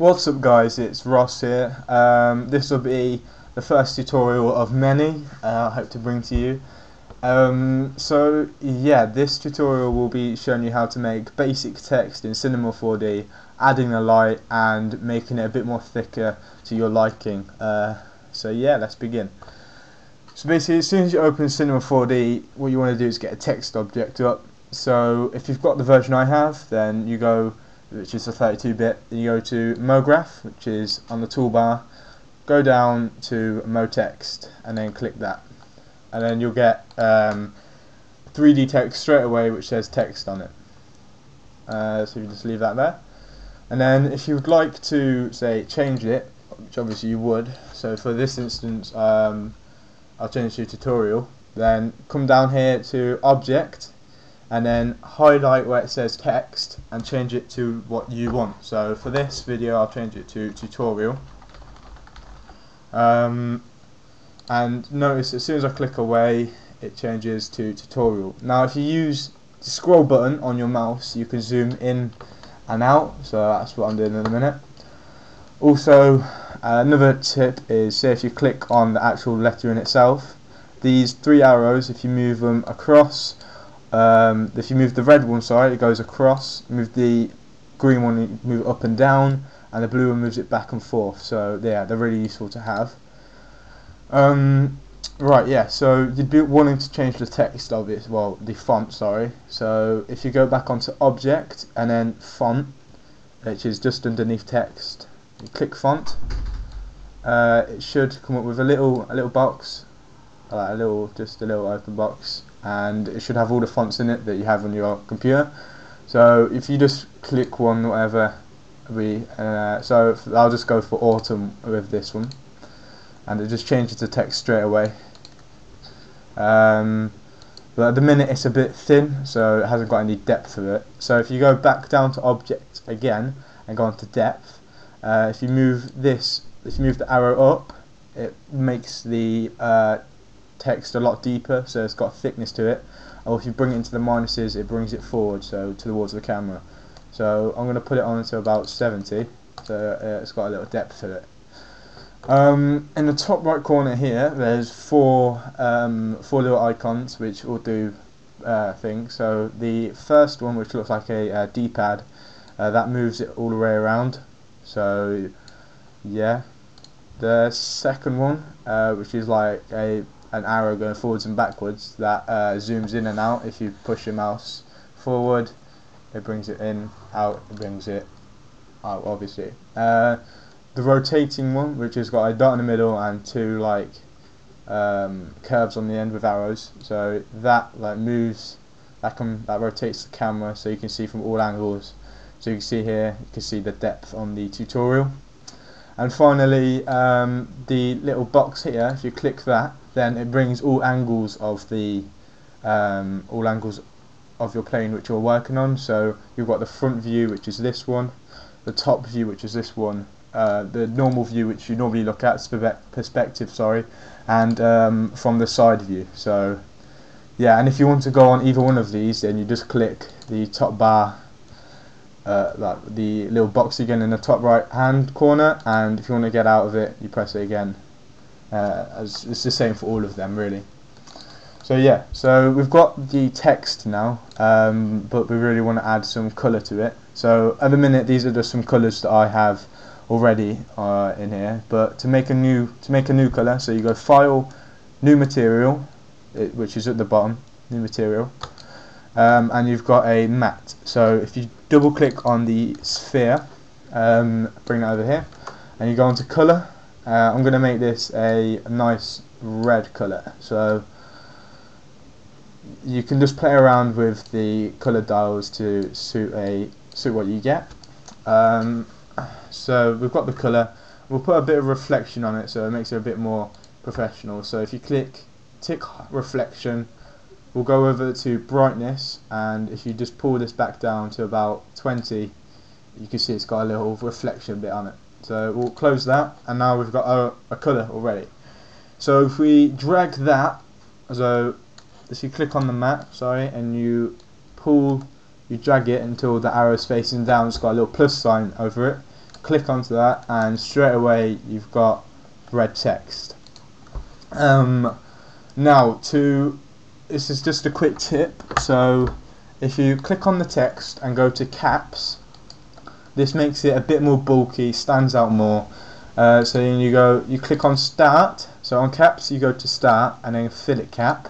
What's up guys, it's Ross here. This will be the first tutorial of many I hope to bring to you. So yeah, this tutorial will be showing you how to make basic text in Cinema 4D, adding a light and making it a bit more thicker to your liking. So yeah, let's begin. So basically, as soon as you open Cinema 4D, what you want to do is get a text object up. So if you've got the version I have, then you go, which is a 32-bit, then you go to MoGraph, which is on the toolbar, go down to MoText and then click that, and then you'll get 3D text straight away which says text on it. So you just leave that there, and then if you would like to say change it, which obviously you would, so for this instance I'll change to tutorial, then come down here to object and then highlight where it says text and change it to what you want. So for this video I'll change it to tutorial, and notice as soon as I click away it changes to tutorial. Now if you use the scroll button on your mouse you can zoom in and out, so that's what I'm doing in a minute. Also another tip is, say if you click on the actual letter in itself, these three arrows, if you move them across, if you move the red one, it goes across, move the green one, you move it up and down, and the blue one moves it back and forth. So yeah, they're really useful to have. Right, yeah, so you'd be wanting to change the text of it, well, the font, sorry. So if you go back onto object and then font, which is just underneath text, you click font, it should come up with a little box, just a little open box, and it should have all the fonts in it that you have on your computer. So if you just click one, whatever, so I'll just go for autumn with this one, and it just changes the text straight away. But at the minute it's a bit thin, so it hasn't got any depth of it. So if you go back down to object again and go on to depth, if you move the arrow up, it makes the text a lot deeper, so it's got thickness to it. Or if you bring it into the minuses, it brings it forward, so towards the camera. So I'm going to put it on to about 70, so it's got a little depth to it. In the top right corner here, there's four little icons which will do things. So the first one, which looks like a D-pad, that moves it all the way around. So yeah, the second one, which is like an arrow going forwards and backwards, that zooms in and out. If you push your mouse forward, it brings it in, out, it brings it out, obviously. The rotating one, which has got a dot in the middle and two curves on the end with arrows, so that moves, that rotates the camera so you can see from all angles. So you can see here, you can see the depth on the tutorial. And finally, the little box here, if you click that, then it brings all angles of the your plane which you're working on. So you've got the front view, which is this one, the top view, which is this one, the normal view, which you normally look at, perspective, sorry, and from the side view. So yeah, and if you want to go on either one of these, then you just click the top bar, like the little box again in the top right hand corner, and if you want to get out of it, you press it again. It's the same for all of them, really. So yeah, so we've got the text now, but we really want to add some colour to it. So at the minute these are just some colours that I have already in here, but to make a new colour, so you go File, New Material, which is at the bottom, New Material, and you've got a matte. So if you double click on the sphere, bring that over here, and you go into colour. I'm going to make this a nice red colour, so you can just play around with the colour dials to suit what you get. So we've got the colour, we'll put a bit of reflection on it so it makes it a bit more professional. So if you tick reflection, we'll go over to brightness, and if you just pull this back down to about 20, you can see it's got a little reflection bit on it. So we'll close that, and now we've got a colour already. So if we drag that, so if you click on the map, and you drag it until the arrow is facing down, it's got a little plus sign over it. click onto that, and straight away you've got red text. Now, this is just a quick tip. So if you click on the text and go to caps, this makes it a bit more bulky, stands out more. So then you click on start. So on caps you go to start and then fillet cap,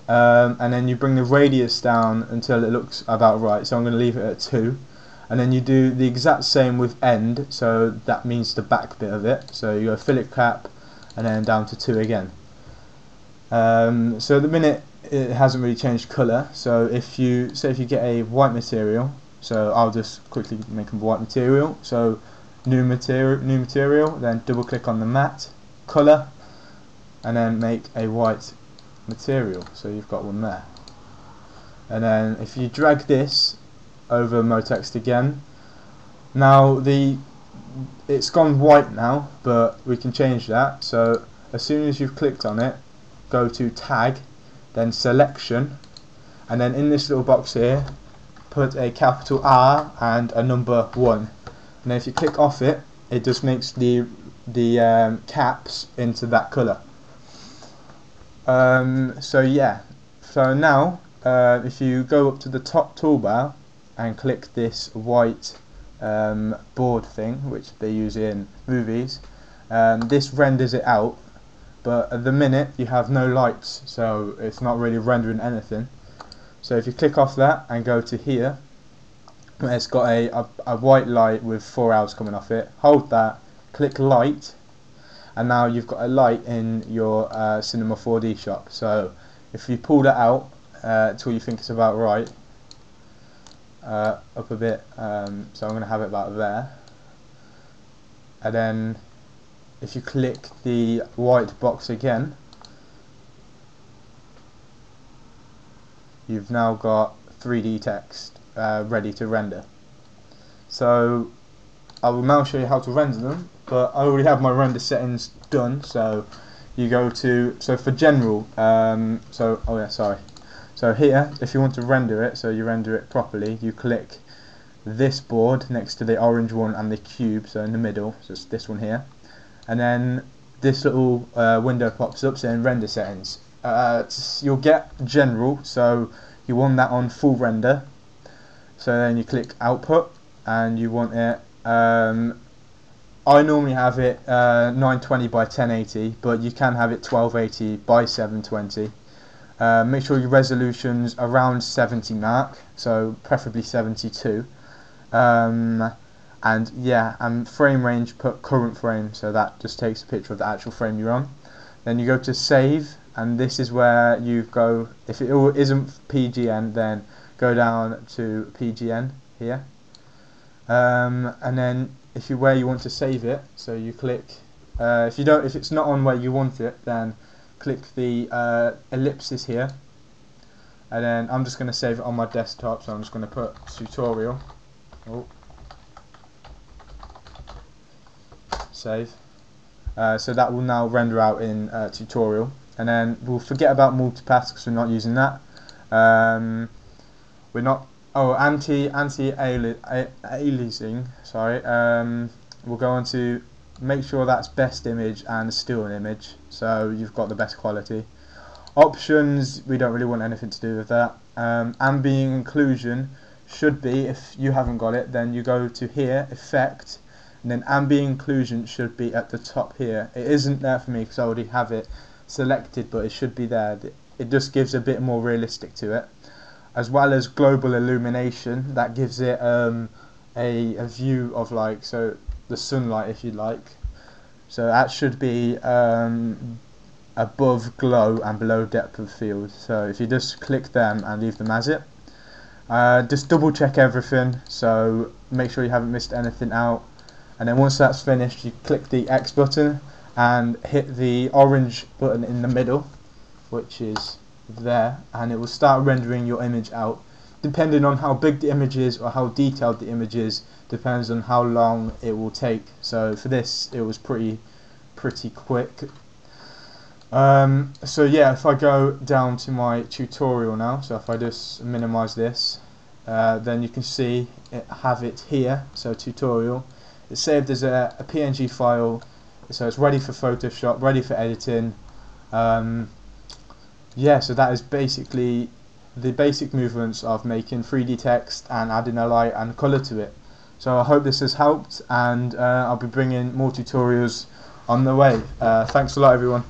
and then you bring the radius down until it looks about right. So I'm going to leave it at 2, and then you do the exact same with end. So that means the back bit of it. So you go fillet cap and then down to 2 again. So at the minute it hasn't really changed colour. So if you get a white material, so I'll just quickly make a white material. So new material, then double click on the matte colour, and then make a white material. So you've got one there. And then if you drag this over MoText again, now it's gone white now, but we can change that. So as soon as you've clicked on it, go to tag, then selection, and then in this little box here put a capital R and a number 1, and then if you click off it, it just makes the caps into that colour. So yeah, so now if you go up to the top toolbar and click this white board thing, which they use in movies, this renders it out. But at the minute you have no lights, so it's not really rendering anything. So if you click off that and go to here, it's got a white light with 4 hours coming off it. Hold that, click light, and now you've got a light in your Cinema 4D shop. So if you pull that out till you think it's about right, up a bit, so I'm going to have it about there, and then if you click the white box again, you've now got 3D text ready to render. So I will now show you how to render them, but I already have my render settings done. So you go to, so for general, so here, if you want to render it, so you render it properly, you click this board next to the orange one and the cube, so in the middle, so it's this one here. And then this little window pops up saying render settings. You'll get general, so you want that on full render. So then you click output and you want it, I normally have it 920 by 1080, but you can have it 1280 by 720. Make sure your resolution's around 70 mark, so preferably 72. And yeah, and frame range, put current frame, so that just takes a picture of the actual frame you're on. Then you go to save, and this is where you go, if it isn't PGN, then go down to PGN here, and then where you want to save it, so you click, if it's not on where you want it, then click the ellipsis here, and then I'm just going to save it on my desktop, so I'm just going to put tutorial. Save. So that will now render out in tutorial, and then we'll forget about multipath because we're not using that. We're not. Oh, anti-aliasing. Sorry. We'll go on to make sure that's best image and still an image, so you've got the best quality. Options, we don't really want anything to do with that. Ambient occlusion should be, if you haven't got it, then you go to here, effect, and then ambient occlusion should be at the top here. It isn't there for me because I already have it selected, but it should be there. It just gives a bit more realistic to it. As well as global illumination, that gives it a view of, like, so the sunlight, if you like. So that should be above glow and below depth of field. So if you just click them and leave them as it, just double check everything, so make sure you haven't missed anything out. And then once that's finished, you click the X button and hit the orange button in the middle, which is there, and it will start rendering your image out. Depending on how big the image is or how detailed the image is, depends on how long it will take. So for this, it was pretty quick. So yeah, if I go down to my tutorial now, so if I just minimize this, then you can see have it here, so tutorial. It's saved as a PNG file, so it's ready for Photoshop, ready for editing. Yeah, so that is basically the basic movements of making 3D text and adding a light and colour to it. So I hope this has helped, and I'll be bringing more tutorials on the way. Thanks a lot, everyone.